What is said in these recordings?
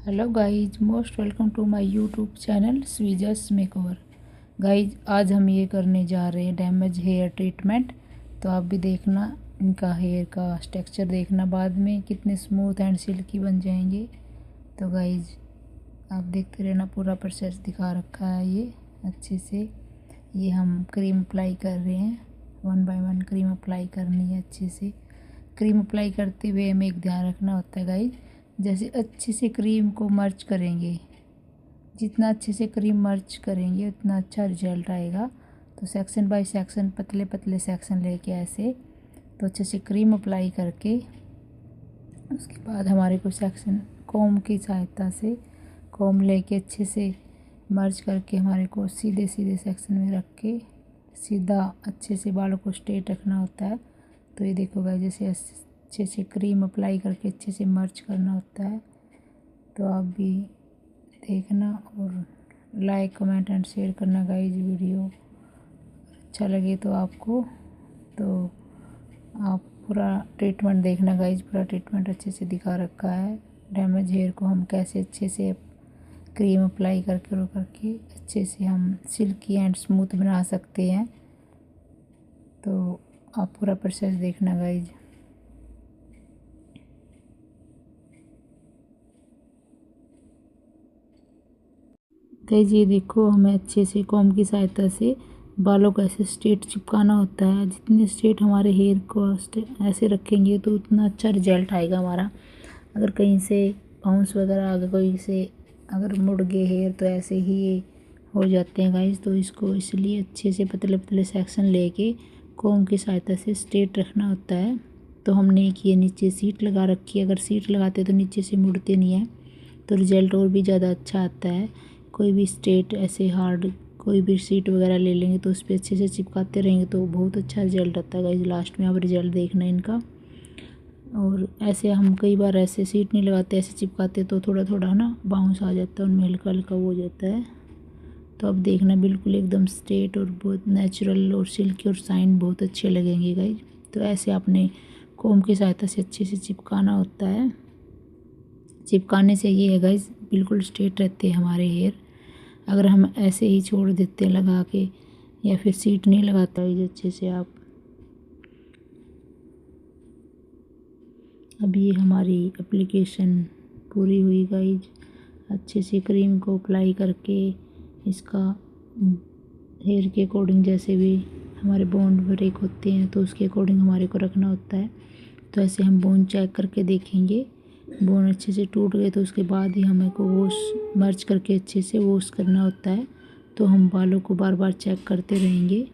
Hello guys, most welcome to my YouTube channel स्वीजस makeover. Guys, आज हम ये करने जा रहे हैं डैमेज हेयर ट्रीटमेंट। तो आप भी देखना, इनका हेयर का टेक्सचर देखना बाद में कितने स्मूथ एंड सिल्की बन जाएंगे। तो गाइज आप देखते रहना, पूरा प्रोसेस दिखा रखा है ये अच्छे से। ये हम क्रीम अप्लाई कर रहे हैं, 1 बाय 1 क्रीम अप्लाई करनी है अच्छे से। क्रीम अप्लाई करते हुए हमें एक ध्यान रखना होता है गाइज, जैसे अच्छे से क्रीम को मर्ज करेंगे, जितना अच्छे से क्रीम मर्ज करेंगे उतना अच्छा रिजल्ट आएगा। तो सेक्शन बाय सेक्शन, पतले पतले सेक्शन लेके ऐसे तो अच्छे से क्रीम अप्लाई करके उसके बाद हमारे को सेक्शन कॉम की सहायता से कॉम लेके अच्छे से मर्ज करके हमारे को सीधे सीधे सेक्शन में रख के सीधा अच्छे से बालों को स्ट्रेट रखना होता है। तो ये देखो गाइस, जैसे अच्छे से क्रीम अप्लाई करके अच्छे से मर्ज करना होता है। तो आप भी देखना और लाइक कमेंट एंड शेयर करना गाइस। वीडियो अच्छा लगे तो आपको, तो आप पूरा ट्रीटमेंट देखना गाइस। पूरा ट्रीटमेंट अच्छे से दिखा रखा है। डैमेज हेयर को हम कैसे अच्छे से क्रीम अप्लाई करके अच्छे से हम सिल्की एंड स्मूथ बना सकते हैं। तो आप पूरा प्रोसेस देखना गाइज। गाइज ये देखो, हमें अच्छे से कॉम्ब की सहायता से बालों को ऐसे स्ट्रेट चिपकाना होता है। जितने स्ट्रेट हमारे हेयर को ऐसे रखेंगे तो उतना अच्छा रिजल्ट आएगा हमारा। अगर कहीं से बाउंस वगैरह आ गया, कोई से अगर मुड़ गए हेयर तो ऐसे ही हो जाते हैं गाइज। तो इसको इसलिए अच्छे से पतले पतले सेक्शन लेके कॉम्ब की सहायता से स्ट्रेट रखना होता है। तो हमने किए नीचे सीट लगा रखी है। अगर सीट लगाते तो नीचे से मुड़ते नहीं है, तो रिज़ल्ट और भी ज़्यादा अच्छा आता है। कोई भी स्ट्रेट ऐसे हार्ड कोई भी सीट वगैरह ले लेंगे तो उस पर अच्छे से चिपकाते रहेंगे तो बहुत अच्छा रिजल्ट आता है गाइज। लास्ट में आप रिजल्ट देखना इनका। और ऐसे हम कई बार ऐसे सीट नहीं लगाते, ऐसे चिपकाते तो थोड़ा थोड़ा ना बाउंस आ जाता है, उनमें हल्का हल्का वो हो जाता है। तो अब देखना बिल्कुल एकदम स्ट्रेट और बहुत नेचुरल और सिल्की और शाइन बहुत अच्छे लगेंगे गाइज। तो ऐसे आपने कॉम्ब की सहायता से अच्छे से चिपकाना होता है। चिपकाने से ये है गाइज, बिल्कुल स्ट्रेट रहते हैं हमारे हेयर। अगर हम ऐसे ही छोड़ देते हैं लगा के या फिर सीट नहीं लगाता है अच्छे से आप। अब ये हमारी एप्लीकेशन पूरी हुई गाइज। अच्छे से क्रीम को अप्लाई करके इसका हेयर के अकॉर्डिंग, जैसे भी हमारे बोन ब्रेक होते हैं तो उसके अकॉर्डिंग हमारे को रखना होता है। तो ऐसे हम बोन चेक करके देखेंगे, बोन अच्छे से टूट गए तो उसके बाद ही हमें को वॉश मर्ज करके अच्छे से वॉश करना होता है। तो हम बालों को बार बार चेक करते रहेंगे।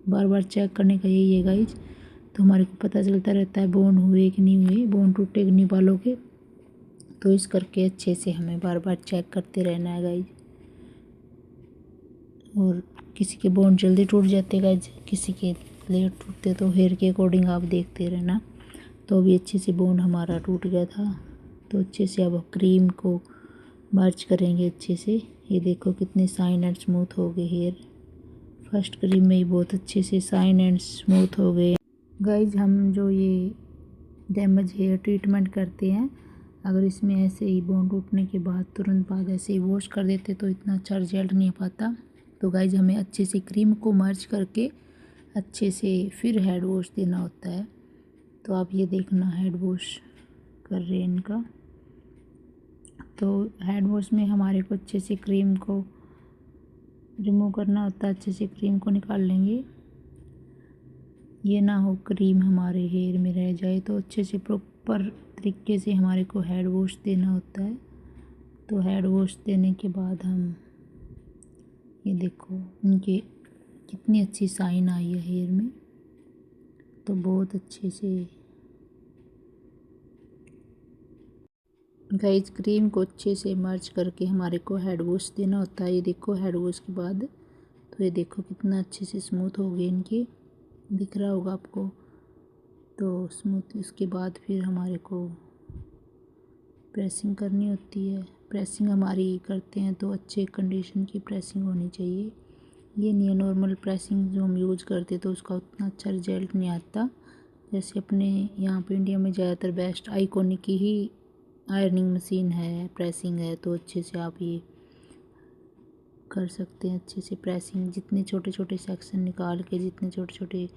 बार बार चेक करने का यही है गाइज। तो हमारे को पता चलता रहता है बोन हुए कि नहीं हुए, बोन टूटे कि नहीं बालों के। तो इस करके अच्छे से हमें बार बार चेक करते रहना है गाइज। और किसी के बोन जल्दी टूट जाते हैं गाइज, किसी के लेट टूटते, तो हेयर के अकॉर्डिंग आप देखते रहना। तो अभी अच्छे से बोन हमारा टूट गया था। तो अच्छे से अब क्रीम को मर्ज करेंगे अच्छे से। ये देखो कितने शाइन एंड स्मूथ हो गए हेयर। फर्स्ट क्रीम में ही बहुत अच्छे से शाइन एंड स्मूथ हो गए गाइज। हम जो ये डैमेज हेयर ट्रीटमेंट करते हैं, अगर इसमें ऐसे ही बोन टूटने के बाद तुरंत बाद ऐसे ही वॉश कर देते तो इतना अच्छा रिजल्ट नहीं आ पाता। तो गाइज हमें अच्छे से क्रीम को मर्ज करके अच्छे से फिर हेड वॉश देना होता है। तो आप ये देखना, हेड वॉश कर रहे हैं इनका। तो हेड वॉश में हमारे को अच्छे से क्रीम को रिमूव करना होता है। अच्छे से क्रीम को निकाल लेंगे, ये ना हो क्रीम हमारे हेयर में रह जाए। तो अच्छे से प्रॉपर तरीके से हमारे को हेड वॉश देना होता है। तो हेड वॉश देने के बाद हम ये देखो उनके कितनी अच्छी शाइन आई है हेयर में। तो बहुत अच्छे से गाइज क्रीम को अच्छे से मर्ज करके हमारे को हेड वॉश देना होता है। ये देखो हेड वॉश के बाद, तो ये देखो कितना अच्छे से स्मूथ हो गए इनके, दिख रहा होगा आपको। तो स्मूथ इसके बाद फिर हमारे को प्रेसिंग करनी होती है। प्रेसिंग हमारी करते हैं तो अच्छे कंडीशन की प्रेसिंग होनी चाहिए। ये नहीं है नॉर्मल प्रेसिंग जो हम यूज़ करते तो उसका उतना अच्छा रिजल्ट नहीं आता। जैसे अपने यहाँ पे इंडिया में ज़्यादातर बेस्ट आइकॉनिक की ही आयरनिंग मशीन है, प्रेसिंग है, तो अच्छे से आप ये कर सकते हैं। अच्छे से प्रेसिंग, जितने छोटे छोटे सेक्शन निकाल के, जितने छोटे छोटे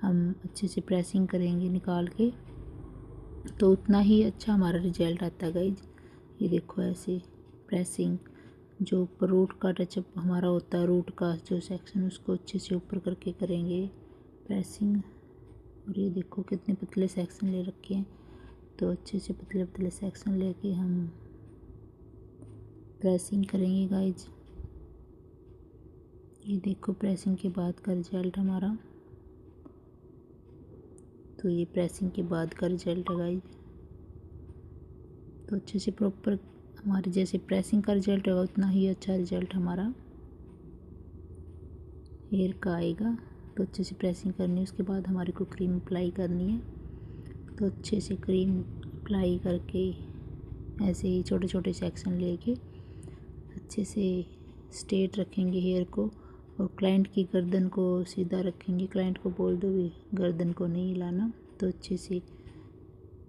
हम अच्छे से प्रेसिंग करेंगे निकाल के, तो उतना ही अच्छा हमारा रिजल्ट आता है गाइज। ये देखो ऐसे प्रेसिंग, जो ऊपर रूट का टचअप हमारा होता है, रूट का जो सेक्शन, उसको अच्छे से ऊपर करके करेंगे प्रेसिंग। और ये देखो कितने पतले सेक्शन ले रखे हैं, तो अच्छे से पतले पतले सेक्शन लेके हम प्रेसिंग करेंगे गाइज। ये देखो प्रेसिंग के बाद का रिजल्ट हमारा, तो ये प्रेसिंग के बाद का रिजल्ट है गाइज। तो अच्छे से प्रॉपर हमारे जैसे प्रेसिंग का रिजल्ट होगा, उतना ही अच्छा रिजल्ट हमारा हेयर का आएगा। तो अच्छे से प्रेसिंग करनी है, उसके बाद हमारे को क्रीम अप्लाई करनी है। तो अच्छे से क्रीम अप्लाई करके ऐसे ही छोटे छोटे सेक्शन लेके अच्छे से स्ट्रेट रखेंगे हेयर को, और क्लाइंट की गर्दन को सीधा रखेंगे। क्लाइंट को बोल दो भी गर्दन को नहीं हिलाना, तो अच्छे से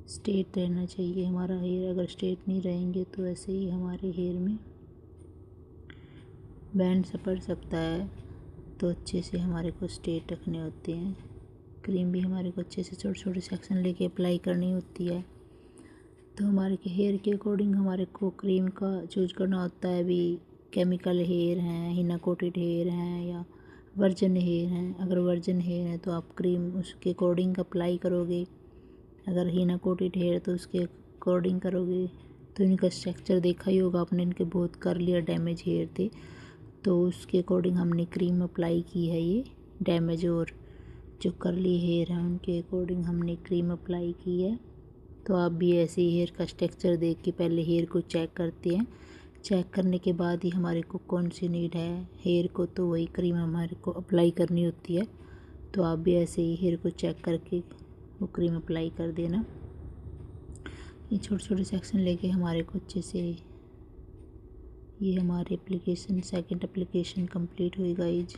स्ट्रेट रहना चाहिए हमारा हेयर। अगर स्ट्रेट नहीं रहेंगे तो ऐसे ही हमारे हेयर में बैंड सा पड़ सकता है। तो अच्छे से हमारे को स्ट्रेट रखने होते हैं। क्रीम भी हमारे को अच्छे से छोटे छोटे सेक्शन लेके अप्लाई करनी होती है। तो हमारे के हेयर के अकॉर्डिंग हमारे को क्रीम का चूज करना होता है। अभी केमिकल हेयर हैं, हिना कोटेड हेयर हैं, या वर्जन हेयर हैं। अगर वर्जन हेयर है तो आप क्रीम उसके अकॉर्डिंग अप्लाई करोगे, अगर हिना कोटेड हेयर तो उसके अकॉर्डिंग करोगे। तो इनका स्ट्रक्चर देखा ही होगा आपने, इनके बहुत कर्ली और डैमेज हेयर थे, तो उसके अकॉर्डिंग हमने क्रीम अप्लाई की है। ये डैमेज और जो कर्ली हेयर है उनके अकॉर्डिंग हमने क्रीम अप्लाई की है। तो आप भी ऐसे ही हेयर का स्ट्रक्चर देख के पहले हेयर को चेक करते हैं। चेक करने के बाद ही हमारे को कौन सी नीड है हेयर को, तो वही क्रीम हमारे को अप्लाई करनी होती है। तो आप भी ऐसे ही हेयर को चेक करके वो क्रीम अप्लाई कर देना। ये छोटे छोटे सेक्शन लेके हमारे को अच्छे से, ये हमारी एप्लीकेशन सेकंड एप्लीकेशन कंप्लीट हुई गाइज।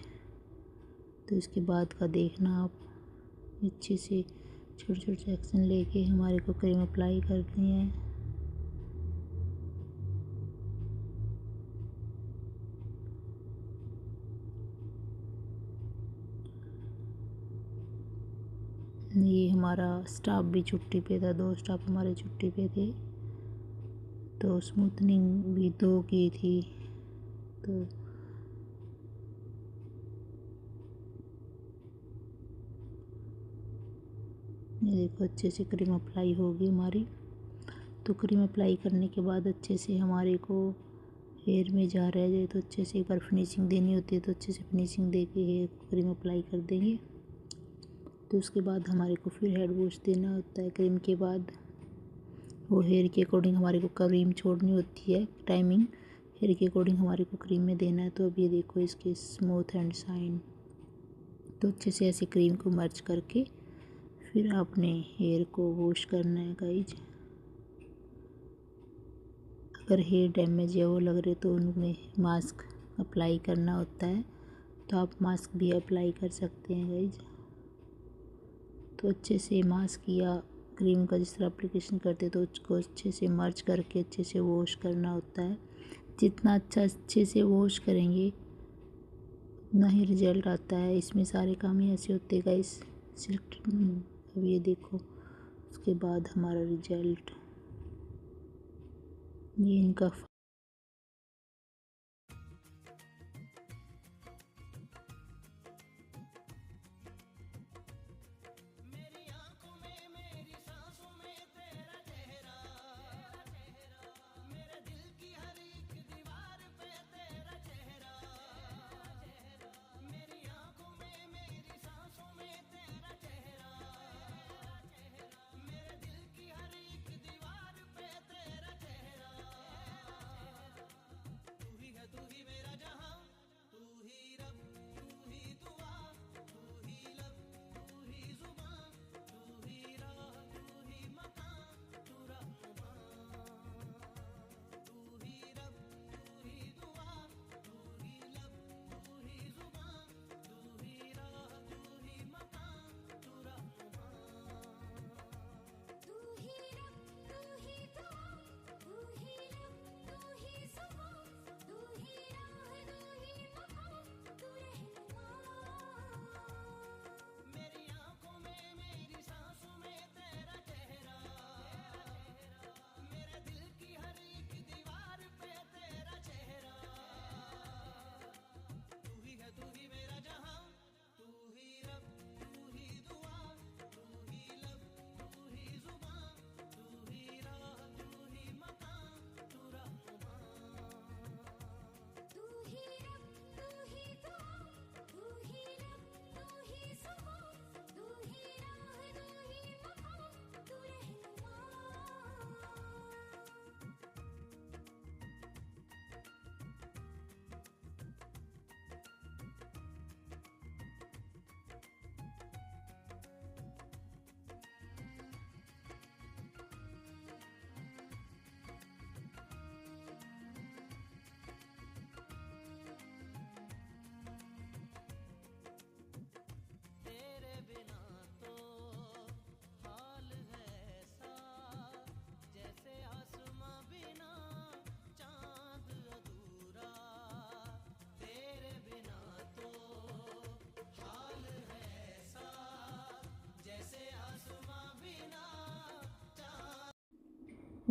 तो इसके बाद का देखना आप, अच्छे से छोटे छोटे सेक्शन लेके हमारे को क्रीम अप्लाई करनी है। ये हमारा स्टाफ भी छुट्टी पे था, 2 स्टाफ हमारे छुट्टी पे थे, तो स्मूथनिंग भी 2 की थी। तो ये देखो अच्छे से क्रीम अप्लाई होगी हमारी। तो क्रीम अप्लाई करने के बाद अच्छे से हमारे को हेयर में जा रह जाए तो अच्छे से एक बार फिनिशिंग देनी होती है, तो अच्छे से फिनिशिंग दे के हेयर को क्रीम अप्लाई कर देंगे। तो उसके बाद हमारे को फिर हेड वॉश देना होता है। क्रीम के बाद वो हेयर के अकॉर्डिंग हमारे को क्रीम छोड़नी होती है, टाइमिंग हेयर के अकॉर्डिंग हमारे को क्रीम में देना है। तो अब ये देखो इसके स्मूथ एंड शाइन। तो अच्छे से ऐसे क्रीम को मर्ज करके फिर आपने हेयर को वॉश करना है गाइज। अगर हेयर डैमेज या वो लग रहे तो उनमें मास्क अप्लाई करना होता है, तो आप मास्क भी अप्लाई कर सकते हैं गाइज। तो अच्छे से मास्क या क्रीम का जिस तरह एप्लीकेशन करते तो उसको अच्छे से मर्ज करके अच्छे से वॉश करना होता है। जितना अच्छे से वॉश करेंगे उतना ही रिजल्ट आता है। इसमें सारे काम ही ऐसे होते हैं गाइस। सिर्फ अब ये देखो उसके बाद हमारा रिजल्ट, ये इनका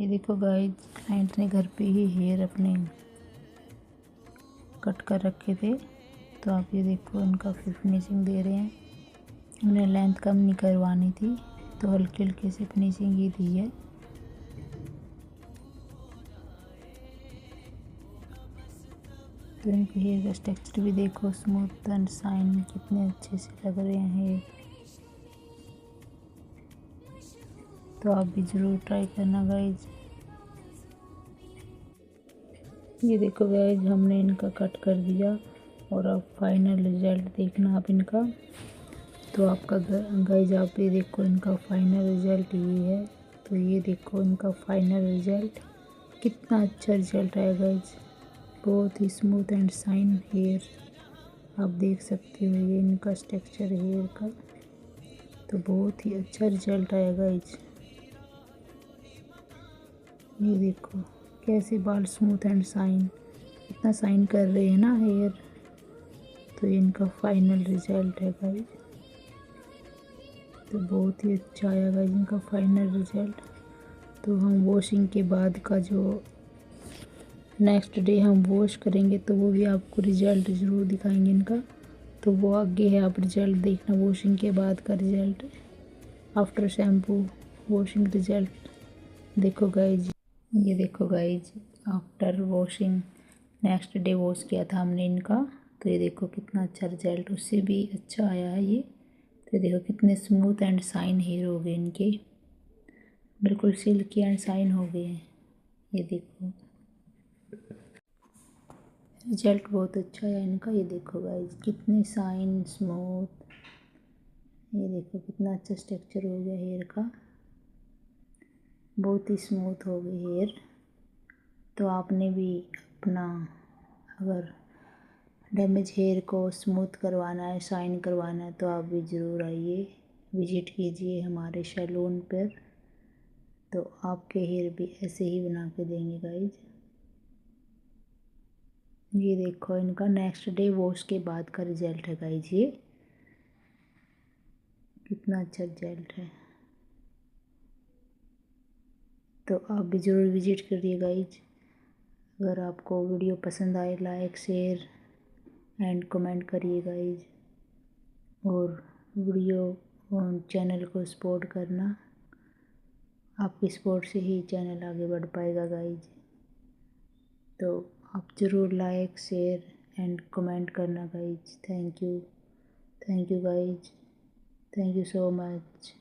ये देखो गाइज, क्लाइंट ने घर पे ही हेयर अपने कट कर रखे थे, तो आप ये देखो इनका फिनिशिंग दे रहे हैं। उन्हें लेंथ कम नहीं करवानी थी, तो हल्के हल्के से फिनिशिंग ही दी है। तो इनके हेयर का स्ट्रक्चर भी देखो, स्मूथ एंड शाइन कितने अच्छे से लग रहे हैं हेयर। तो आप भी ज़रूर ट्राई करना गाइज। ये देखो गाइज, हमने इनका कट कर दिया और अब फाइनल रिजल्ट देखना आप इनका। तो आपका गाइज आप ये देखो इनका फाइनल रिजल्ट ये है। तो ये देखो इनका फाइनल रिजल्ट, कितना अच्छा रिजल्ट है गाइज। बहुत ही स्मूथ एंड शाइन हेयर आप देख सकते हो, ये इनका स्ट्रक्चर हेयर का। तो बहुत ही अच्छा रिजल्ट आया गाइज। ये देखो कैसे बाल स्मूथ एंड शाइन, इतना शाइन कर रहे हैं ना हेयर। तो ये इनका फाइनल रिजल्ट है गाइज। तो बहुत ही अच्छा आया गाइज इनका फाइनल रिजल्ट। तो हम वॉशिंग के बाद का जो नेक्स्ट डे हम वॉश करेंगे, तो वो भी आपको रिजल्ट ज़रूर दिखाएंगे इनका। तो वो आगे है, आप रिजल्ट देखना वॉशिंग के बाद का result, after shampoo washing result. देखो गाइज, ये देखो guys, after washing next day wash किया था हमने इनका। तो ये देखो कितना अच्छा रिजल्ट, उससे भी अच्छा आया है ये। तो देखो कितने स्मूथ एंड शाइन हेयर हो गए इनके, बिल्कुल सिल्की एंड शाइन हो गए हैं। ये देखो रिजल्ट बहुत अच्छा है इनका। ये देखो गाइज कितने शाइन स्मूथ, ये देखो कितना अच्छा स्ट्रक्चर हो गया हेयर का, बहुत ही स्मूथ हो गए हेयर। तो आपने भी अपना अगर डैमेज हेयर को स्मूथ करवाना है, शाइन करवाना है, तो आप भी ज़रूर आइए, विजिट कीजिए हमारे सैलून पर। तो आपके हेयर भी ऐसे ही बना के देंगे गाइज। ये देखो इनका नेक्स्ट डे वॉश के बाद का रिजल्ट है गाइज, ये कितना अच्छा रिजल्ट है। तो आप भी ज़रूर विजिट करिए गाइज। अगर आपको वीडियो पसंद आए, लाइक शेयर एंड कमेंट करिए गाइज। और वीडियो चैनल को सपोर्ट करना, आपकी सपोर्ट से ही चैनल आगे बढ़ पाएगा गाइज। तो आप ज़रूर लाइक शेयर एंड कमेंट करना guys. Thank you guys, thank you so much.